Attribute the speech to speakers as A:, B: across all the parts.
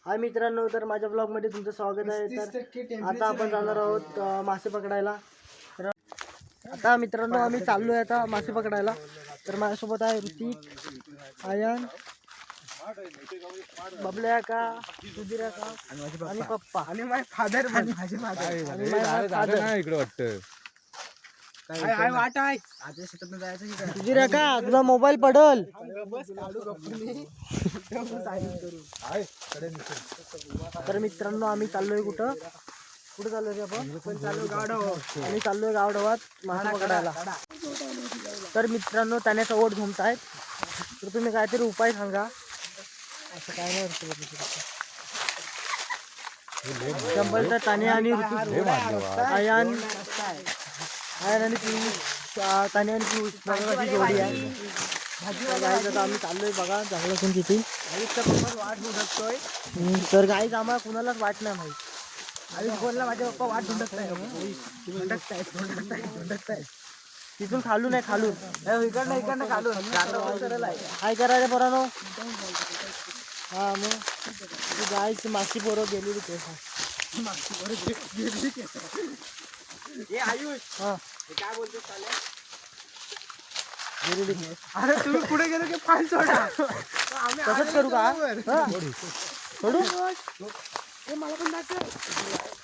A: हाय मित्रांनो, तर माझ्या ब्लॉग मध्ये तुमचं स्वागत आहे। तर आता आपण जाणार आहोत मासे पकडायला। तर आता मित्रांनो आम्ही चाललोय आता मासे पकडायला। तर माझ्यासोबत आहे ऋतिक, आयन, बबल्या का, सुधीर का आणि पप्पा आणि माझे फादर
B: इकडे वाटतं
A: वाट आहे। सुधीर का तुझा मोबाईल पडल। तर मित्रांनो आम्ही चाललोय कुठं चाललोय रे आपण चाललोय गावडवात। आम्ही चाललोय गावडवात मासे पकडायला। तर मित्रांनो त्याने ओढ घुमतायत, तर तुम्ही काहीतरी उपाय सांगा। असं काय नाही चंपल तर ताने आणि आयन आणि ताने आणि पियुष बघा जोडी आहे। आता आम्ही चाललोय बघा जंगलातून किती वाट धुंडकतोय। तर गाईज आम्हाला कुणालाच वाट नाही माहिती। आम्ही बोलला माझे पप्पा वाट धुंडकताय तिथून खालून आहे, खालून इकडनं खालून काय करायचं पोरांनो। हा मग गाईची माशी पोरं गेलेली ते आयुष हा काय बोलतो चालेल। अरे तुम्ही पुढे गेलो की फाईल सोडा। तसंच करू का सोडू मला पण दाखव,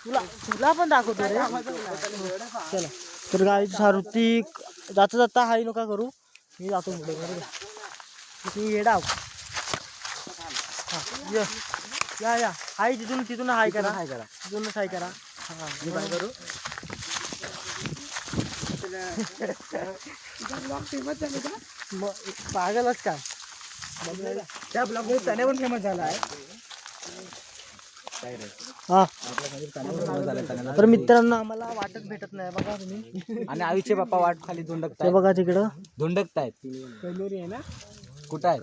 A: तुला पण दाखवतो रे। चला तर गाईच ऋतिक जाता जाता हाय नका करू, मी जातो पुढे तुम्ही येडाव। या हाय तिथून हाय करा तिथूनच हाय करा। हा मी काय करू पागलच काय त्या ब्लॉग मध्ये त्याने पण फेमस झाला आहे। हा तर मित्रांनो आम्हाला वाटच भेटत नाही बघा तुम्ही।
B: आणि आयुषचे पप्पा वाट खाली
A: ते बघा तिकडं
B: धुंडकतायत
A: कलोरी आहे ना
B: कुठं आहे।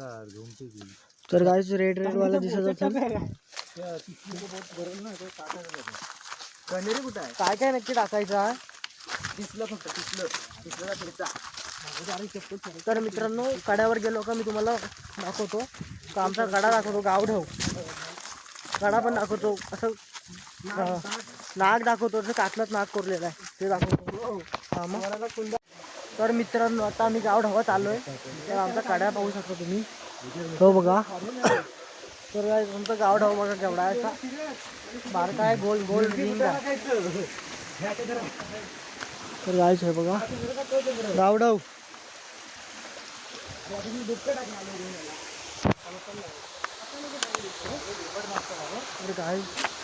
A: तर गाईच रेड वाला दिसत असेल।
B: कनेरी कुठं आहे
A: काय काय नक्की टाकायचं आहे
B: दिसलं फक्त दिसलं फिरता।
A: तर मित्रांनो कड्यावर गेलो का मी तुम्हाला दाखवतो। तर आमचा कडा दाखवतो गावढव कडा पण दाखवतो, असं नाग दाखवतो, असं कातलाच नाग कोरलेला आहे ते दाखवतो। हा मग तर मित्रांनो आता आम्ही गावढवात आलोय। तर आमचा कड्या पाहू शकता तुम्ही, हो बघा। तर आमचा गावढव बघा केवढा आहे, असा बारका आहे, गोल गोल रिंग आहे। तर गायच आहे बघा गावढव।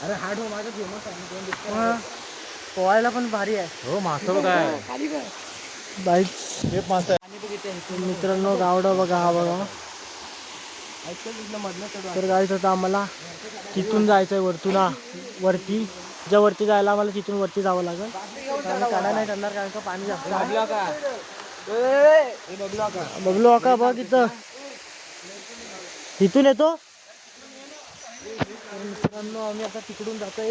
B: अरे हाड माझा फेमस आहे,
A: पोहायला पण भारी आहे।
B: हो मासळ काय
A: बाईक मित्रांनो गावडा बघा हा बघा। तर गाईच आता आम्हाला तिथून जायचंय वरती ज्या वरती जायला आम्हाला तिथून वरती जावं लागेल। काढा नाही ठरणार कारण का पाणी जास्त बबलू आका बघ इथं इथून येतो। मित्रांनो आम्ही आता तिकडून जातो।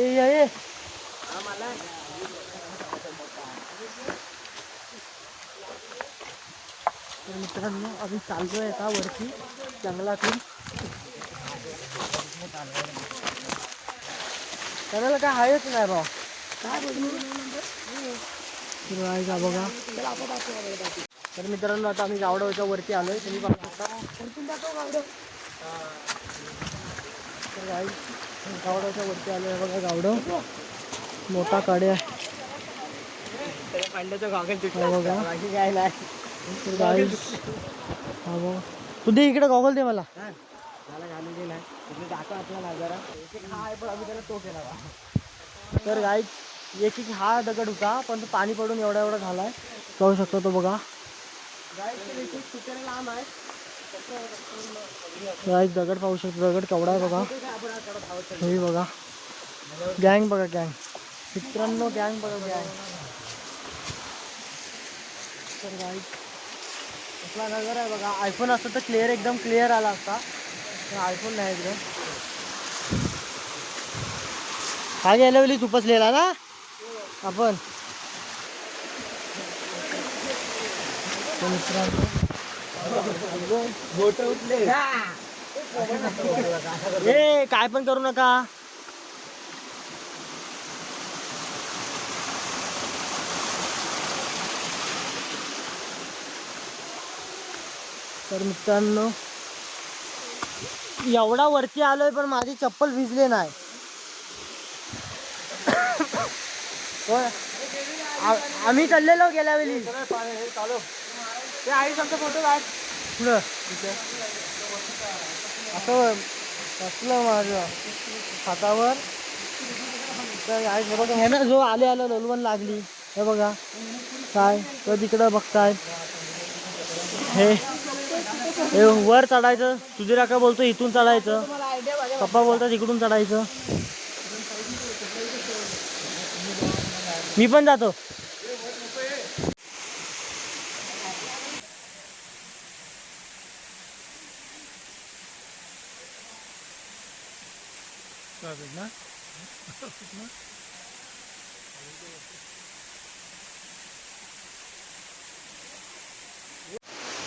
A: तर मित्रांनो आम्ही चाललोय आता वरती जंगलातून। त्याला काय हायच नाही भाऊ का बघा। तर मित्रांनो आता आम्ही गावडवच्या वरती आलोय, तुम्ही बघा गावडवच्या वरती आलोय बघा। गावडव मोठा काड्या बघा। तू दे इकडे गॉगल दे मला तर गाईच एक हा दगड होता पण पाणी पडून एवढा झालाय, पाहू शकतो तो बघा। गाईच दगड पाहू शकतो, दगड केवढा आहे बघा। हे बघा गँग बघा, गँग मित्रांनो गँग बघा गँग। तर गाईच असला नगर आहे बघा। आयफोन असतं तर क्लिअर एकदम क्लिअर आला असता, आयफोन नाही एकदम। हा गेल्या वेळी उपसलेला ना आपण। मित्रांनो ए काय पण करू नका. तर मित्रांनो एवढा वरती आलोय पण माझी चप्पल भिजले नाही. आम्ही चाललेलो गेल्या वेळी.
B: ते आईच आमचा फोटो काढ.
A: पुढं असं बसलं माझं हातावर. तर आई बरोबर हे ना जो आले लोलवण लागली. हे बघा काय तर तिकडं बघताय. हे वर चढायचं. तुझी राका बोलतो इथून चढायचं. पप्पा बोलतात इकडून चढायचं. मी पण जातो.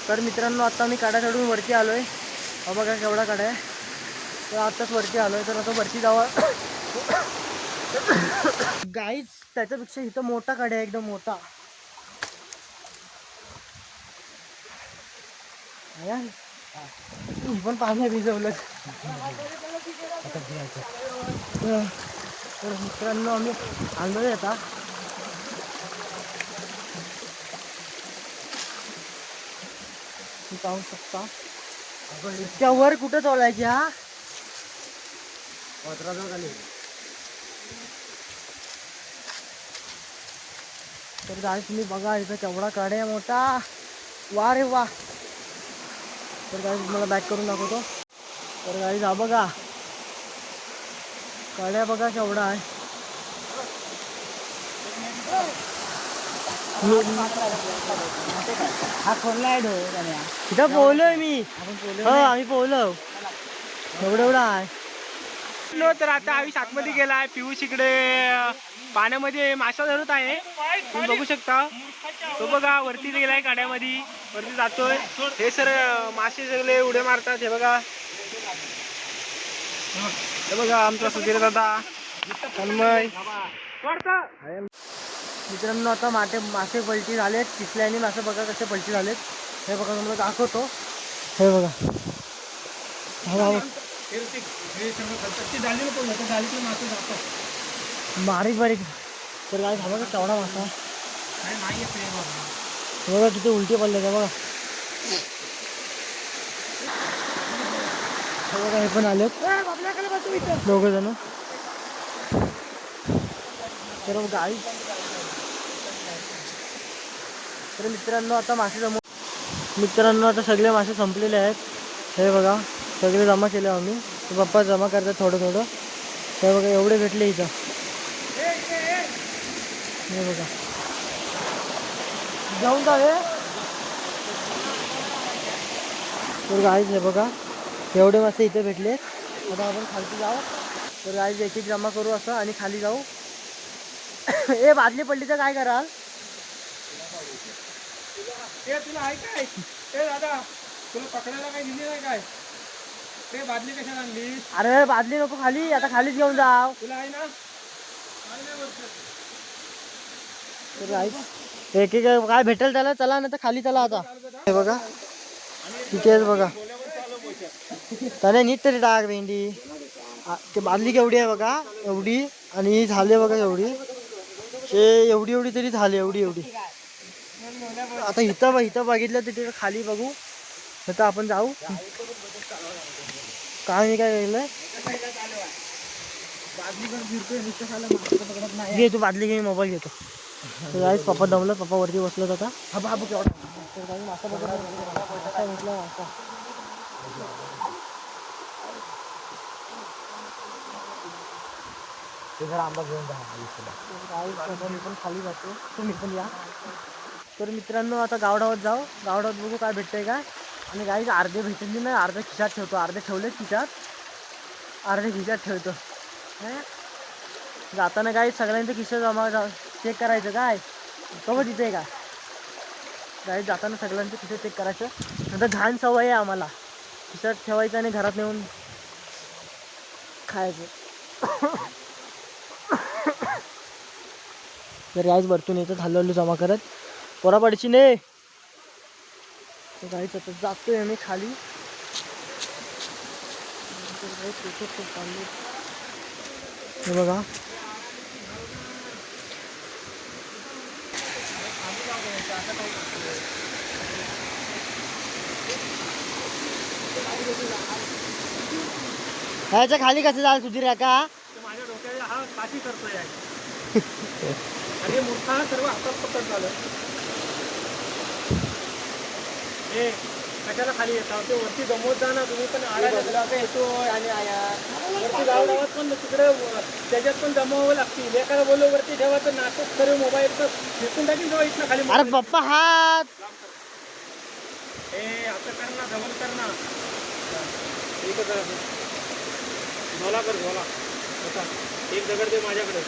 A: तर मित्रांनो आता मी काड्या चढून वरती आलोय. हा बघा केवढा काड्या आहे. तर आताच वरती आलोय. तर आता वरती जावा. गाईज त्याच्यापेक्षा इथं मोठा काड्या आहे एकदम मोठा. मी पण पाणी भिजवलं. तर मित्रांनो आम्ही आलोय आता. पाहू शकता इतक्या वर कुठं चढायची. हा तर गाईस तुम्ही बघा इथं केवढा काड्या मोठा. वा रे वा. तर गाईस मला बॅक करून दाखवतो. तर गाईस हा बघा काड्या बघा केवढा आहे.
B: हा खोललाय
A: इथं पोहलोय मी. हो आम्ही पोहलो. एवढा आहे.
B: तर आता आम्ही आतमध्ये गेलाय. पियुष इकडे पाण्यामध्ये मासा धरत आहे. तुम्ही बघू शकता. तो बघा वरती गेलाय काड्यामध्ये. वरती जातोय. हे सर मासे सगळे उड्या मारतात. हे बघा. हे बघा आमचा सुधीर दादा तन्मय.
A: मित्रांनो आता मासे पलटी झालेत. तिसल्याने मासे बघा कसे पलटी झालेत. हे बघा तुम्हाला दाखवतो. हे बघा बारीक बारीक. तर काय बघा केवढा मासा. बघा किती उलटी पडले का बघा. बघा हे पण आलेत दोघ जण. तर गाई. तर मित्रांनो आता आता सगळे मासे संपलेले आहेत. हे बघा सगळे जमा केले आम्ही. पप्पा जमा करतात थोडं थोडं. हे बघा एवढे भेटले इथं. हे बघा जाऊन जावे. तर गाईज हे बघा एवढे मासे इथे भेटले. आता आपण खालती जाऊ. तर गाईज एक एक जमा करू असं आणि खाली जाऊ. ए बादली पडली तर काय कराल.
B: तुला आहे काय. ए दादा तुला पकडायला काही दिली नाही काय. ते बादली कशाला आणली.
A: अरे बादली नको खाली. आता खालीच घेऊन जाव.
B: तुला आहे ना.
A: एक एक काय भेटेल त्याला. चला ना तर खाली चला आता. हे बघा तिथेच बघा. त्याने नीट तरी टाक भेंडी. ते बादली केवढी आहे बघा एवढी. आणि झाले बघा एवढी. हे एवढी तरी झाली. एवढी आता इथं बघितलं तर तिथं खाली बघू. तर आपण जाऊ. काय केलंय. घे तू बादली घे. मोबाईल घेतो. गाईस पप्पा दमलं. पप्पा वरती बसलं आता. मासा भेटला मासा. आंबा घेऊन जा. मी पण खाली जातो. तुम्ही पण या. तर मित्रांनो आता गावडावत जाऊ. गावडावत बघू काय भेटतंय काय. आणि गाईस अर्धे भेटली नाही. अर्धे खिशात ठेवतो. अर्धे ठेवलेत खिशात. अर्धे खिशात ठेवतो. जाताना गाईस सगळ्यांचे खिशे जमा चेक करायचं काय. बघ तिथे का गाईस जाताना सगळ्यांचे खिशे चेक करायचं. नंतर घाण सवय आहे आम्हाला. खिशात ठेवायचं आणि घरात नेऊन खायचं. तर आज वरतून येतात हल्लू जमा करत पोरा पडची ने जायचं. तर जातोय मी खाली. हे बघा ह्याच्या खाली कसं जाल सुधीर का
B: माझ्या डोक्याला हा काठी करतोय आणि मोठा सर्व हातात पकड झालं. हे कशाला खाली येतात ते वरती जमवत जा ना तुम्ही पण. आडा येतो आणि वरती गावात पण तिकडे त्याच्यात पण जमावं लागतील. एखादा बोललो वरती ठेवा तर नाटक सर्व मोबाईल तर फेकून टाकीन जेव्हा इथनं खाली.
A: अरे पप्पा हात
B: हे असं कर ना, जवळ कर ना. झोला कर झोला. एक दगड दे माझ्याकडे.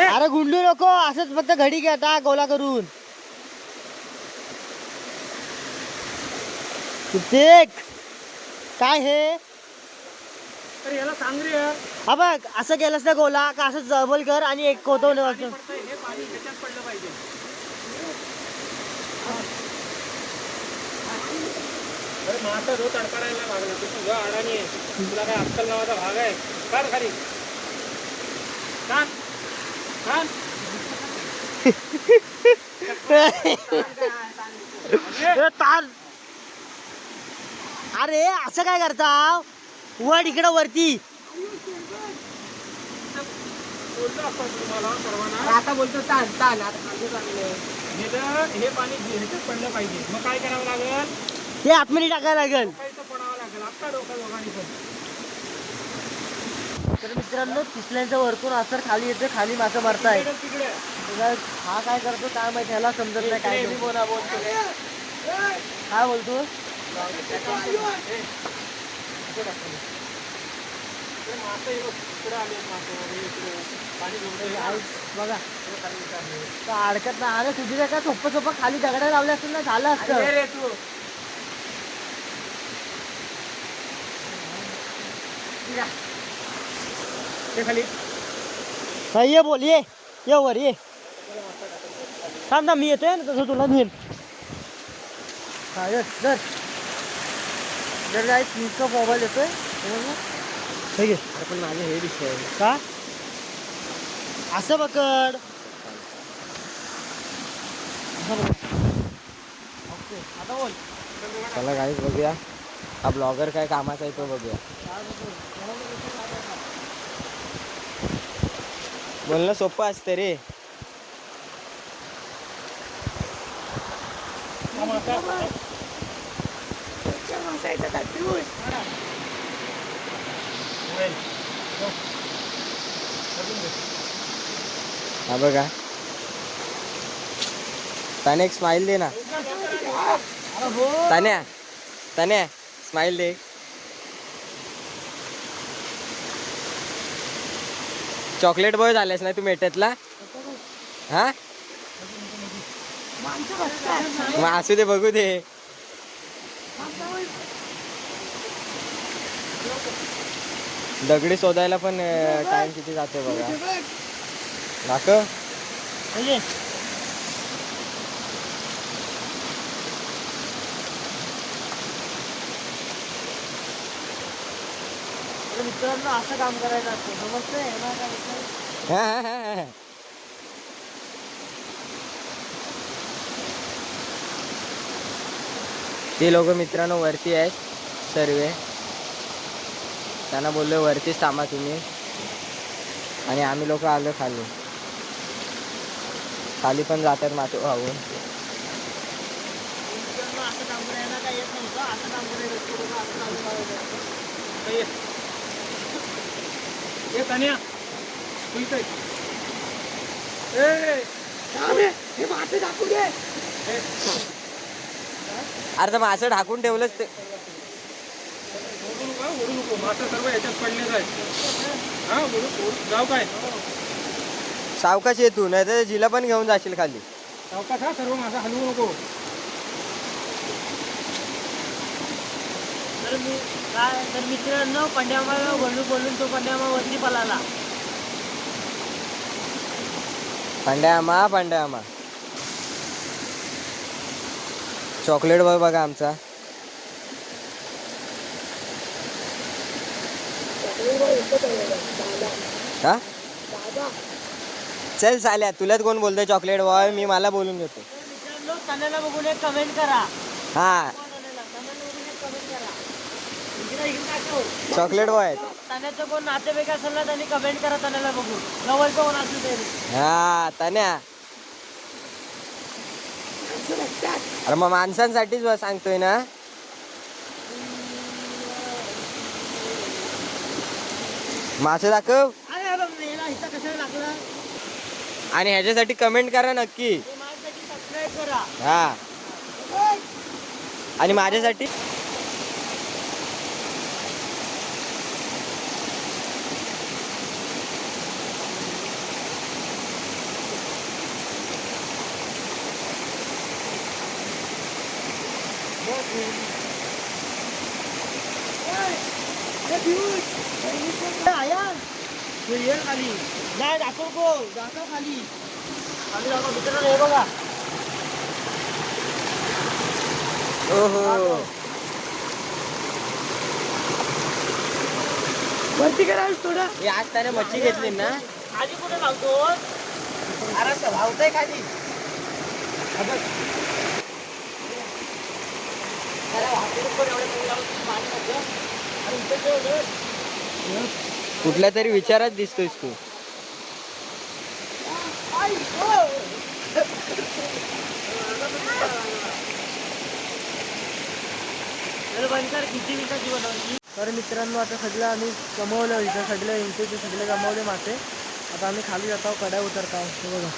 A: अरे गुंडू नको असंच फक्त घडी घ्या गोला करून. कित्येक काय हे
B: तर याला सांग रे यार.
A: हा बघ असं केलंस ना गोला का असं जबल कर आणि एक कोतवणे
B: हे पाणी ह्याच्यात पडलं पाहिजे. अरे माझा रोज अडकाडायला लागला. तू तुझा अडाणी आहे. तुला काय अक्कल नावाचा भाग आहे. काढ खाली काढ काढ.
A: अरे असं काय करता वड इकडं वरती.
B: बोलतो आपण तुम्हाला सर्वांना.
C: आता बोलतो ताण ताण आता खाली चाललंय.
B: हे पाणी ह्याच्यात पडलं पाहिजे. मग काय करावं लागेल.
A: ते आतमध्ये टाकायला लागेल.
B: डोकायचं पडावं लागेल. आत्ता डोका दोघांनी पण.
A: तर मित्रांनो तिसऱ्यांच्या वरतून असं खाली येते. खाली मासे मारताय.
B: तिकडे
A: हा काय करतो काय माहिती ह्याला समजत नाही काय करतो.
B: बोला बोलतो.
A: काय बोलतो बघा अडकत नाही. अरे तुझी काय सोप्प सोप्प खाली दगडा लावले असतील ना झालं असतं.
B: खाली
A: ये बोल ये वर ये. थांब थांब मी येतोय ना तसं तुला नेल. हा ये जर जर काय तुमचा मोबाईल येतोय ठीक आहे.
C: पण माझे हे दिसतंय
A: का असं पकड. आता बोल.
C: चला काहीच बघूया. हा ब्लॉगर काय कामाचा आहे तो बघूया. बोलणं सोपं असतं रे. हा बघा ताने एक स्माइल दे ना. तान्या तान्या स्माइल दे. चॉकलेट बॉय झालेस ना तू मेट्यातला. हा मग असू दे बघू दे. दगडी शोधायला पण टाइम किती जाते बघा. दाखव.
A: मित्रांनो असं काम करायचं असतं समजतंय ना काय.
C: हा. ते लोक मित्रांनो वरती आहेत सर्व. त्यांना बोललो वरतीच थांबा तुम्ही. आणि आम्ही लोक आलो खाली. खाली पण जातात मासे वाहून.
A: असं काम करायला काय येत नव्हतं. असं काम
B: कन्या
C: अरे तर मासे ढाकून ठेवलंच ते.
B: ओढू नको मासे सर्व ह्याच्यात पडले जाय. हा जाऊ काय
C: सावकाश येतू नाही तर जिला पण घेऊन जाशील खाली.
B: सावकाश हा सर्व मासा हलवू नको.
A: तर मित्रांनो पंड्यामा बोलून तो पंड्यामा वरती पळाला.
C: पंड्यामा चॉकलेट बॉय बघा आमचा. हा चल साल्या, तुलाच कोण बोलतोय चॉकलेट बॉय? मी मला बोलून घेतो.
A: मित्रांनो तन्याला बघून एक कमेंट करा.
C: हा चॉकलेट बॉय
A: तन्याचं कोण नातेवाईक असेल ना त्यांनी कमेंट करा तन्याला बघून. जवळचं कोण असेल तरी.
C: हा तन्या. अरे मग माणसांसाठीच सांगतोय ना. मासे दाखव
A: अरे बघ मेला इथं कशाला लागला.
C: आणि ह्याच्यासाठी कमेंट करा नक्की.
A: माझ्यासाठी सबस्क्राईब करा.
C: हा आणि माझ्यासाठी
A: खाली नाही दाखव खाली दाखव मित्रांनो हे बघा.
C: ओहो
A: वरती करायला थोडं.
C: हे आज त्याने मच्छी घेतली ना.
A: खाली कुठे लावतो? अरे लावतोय खाली.
C: कुठल्या तरी विचारात दिसतोयस तू.
A: तर मित्रांनो आता सगळं आम्ही कमवलं इथं सगळे इंटूचे सगळे कमवले मासे. आता आम्ही खाली जातो कड्या उतरत आहोत. हे बघा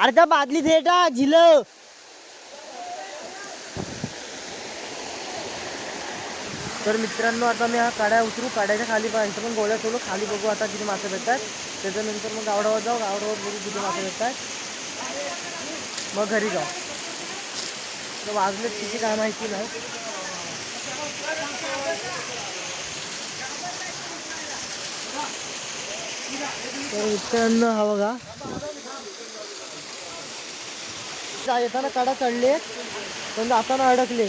A: अर्धा बादली देटा झिलं. तर मित्रांनो आता मी हा काड्या उतरू. काड्याच्या खाली पाहिजे पण गोळ्या सोडू. खाली बघू आता किती मासे भेटतात. त्याच्यानंतर मग गावडावर जाऊ. गावडावर बघू किती मासे भेटतात. मग घरी जाऊ. तर वाजलेत किती काय माहिती नाही. तर मित्रांनो हा बघा येताना काडा चढले पण जाताना अडकले.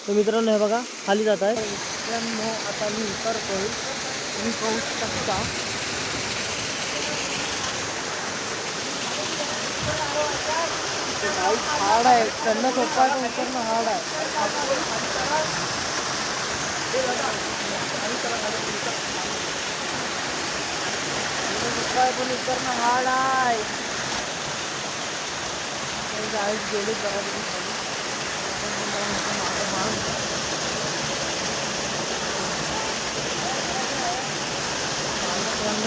A: तर मित्रांनो हे बघा खाली जात आहे. मित्रांनो आता मी उतरतोय. तुम्ही पाहू शकता. हार्ड आहे. त्यांना सोपा आहे पण उतरणं हार्ड आहे. पण उतरणं हार्ड आहे. गेले बऱ्यापैकी खाली.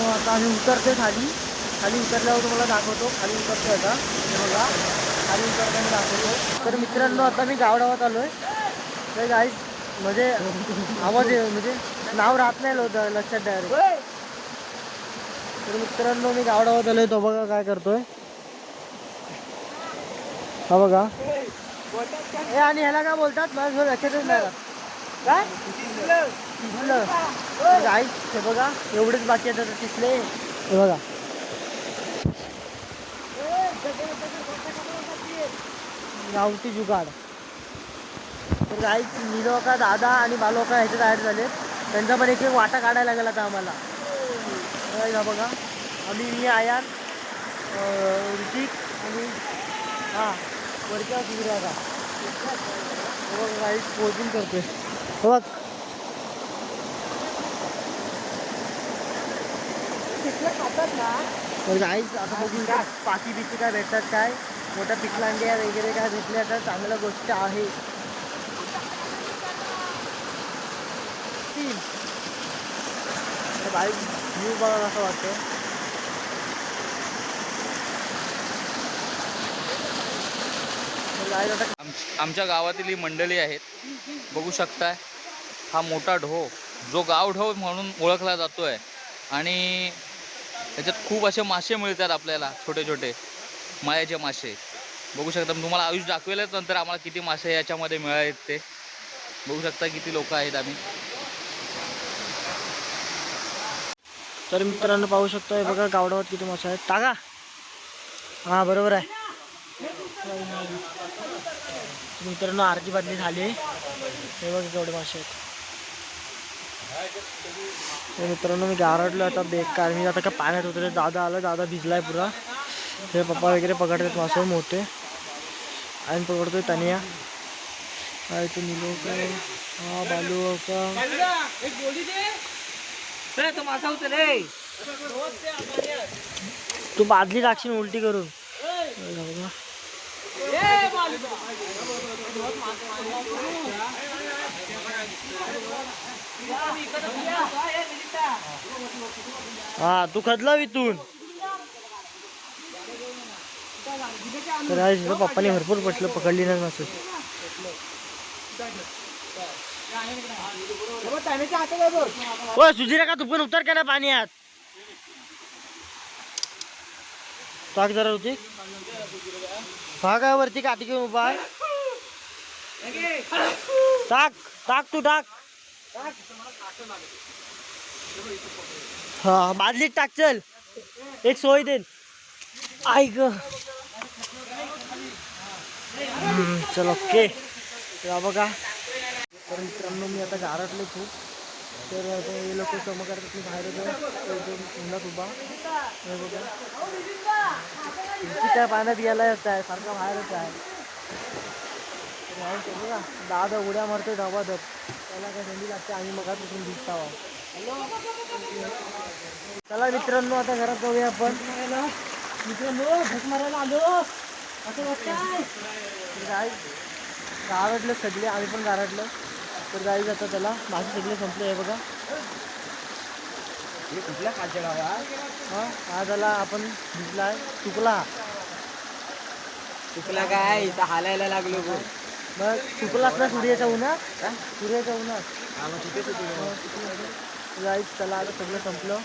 A: आता आम्ही उतरते खाली. खाली उतरल्यावर तुम्हाला दाखवतो. खाली उतरतो आता हे बघा. खाली उतरताना दाखवतो. तर मित्रांनो आता मी गावडावात आलोय. तर गाईज म्हणजे आवाज म्हणजे नाव राहत नाही लक्षात डायरेक्ट. तर मित्रांनो मी गावडावात आलोय. तो बघा काय करतोय. हा बघा हे आणि ह्याला काय बोलतात माझ्या लक्षातच नाही राहत. काय तिसलं गाईज हे बघा एवढेच बाकी आहे. तिसले हे बघा. गावठी जुगाड. तर गाईज निलोका दादा आणि बालोका ह्याचे तयार झाले. त्यांचा पण एक वाटा काढायला लागेल आता आम्हाला. हा बघा मी आयान ऋतिक आणि हां वरच्या सुविधा गाईज पोजिंग करतोय. बघ खातात ना. तर गाईज आता बघू पाती बिती काय भेटतात काय. मोठ्या पिकलांड्या वगैरे काय भेटल्या तर चांगल्या गोष्ट आहे. गाईज व्ह्यू बघा असं वाटतं.
D: आमच्या गावातील ही मंडळी आहेत. बघू शकताय हा मोठा ढो जो गाव ढो म्हणून ओळखला जातो आहे. आणि त्याच्यात खूप असे मासे मिळतात आपल्याला, छोटे छोटे मायाचे मासे बघू शकता. मी तुम्हाला आयुष दाखवेलच नंतर आम्हाला किती मासे याच्यामध्ये मिळाले ते बघू शकता. किती लोक आहेत आम्ही.
A: तर मित्रांनो पाहू शकतो हे बघा गावडावर किती मासे आहेत. टाका. हां बरोबर आहे. मित्रांनो अर्धी बादली झाली. हे बघा केवढे मासे आहेत. तर मित्रांनो मी गारडलो आता बेकार. मी आता का पाण्यात उतरले. दादा आलं, दादा भिजलाय पुरा. हे पप्पा वगैरे पकडतात मासे मोठे आणि पकडतोय तनिया. काय तो निलो का हा बालू का तू बादली टाकशील उलटी करून. हा तू खदला इथून. तर आज पप्पाने भरपूर पकडली नाही मासे. ओ सुजिरा का तू पण उतर का ना पाण्यात. टाक जरा होती. हा काय वरती काठी घेऊन उभा आहे. टाक टाक तू टाक. हा बादलीत टाक चल. एक सोय दे. ऐक चल ओके. बघा तर मित्रांनो मी आता गारटले खूप. तर हे लोक जमा करतात. मी बाहेर उन्हात उभा. हे बघा काय पाण्यात गेलायच आहे सारखा बाहेरच आहे. बघा दादा उड्या मारतोय धाबा धब. त्याला काय थंडी लागते. आम्ही मग तिथून दिसता. चला मित्रांनो आता घरात जाऊया आपण. मित्रांनो झक मारायला आलो असं वाटतंय. गारडलं सगळे आम्ही पण गारडलं. तर जाई जातं त्याला मासे सगळे संपले. हे बघा
C: हे कुठल्या खालच्या गावात
A: हा हा झाला आपण भिजलाय. चुकला
C: चुकला काय इथं हालायला लागलो गो.
A: मग चुकलाच ना सूर्याच्या उन्हात. सूर्याच्या उन्हात
C: हा मग तिथेच होतो.
A: जाईच त्याला आता सगळं संपलं.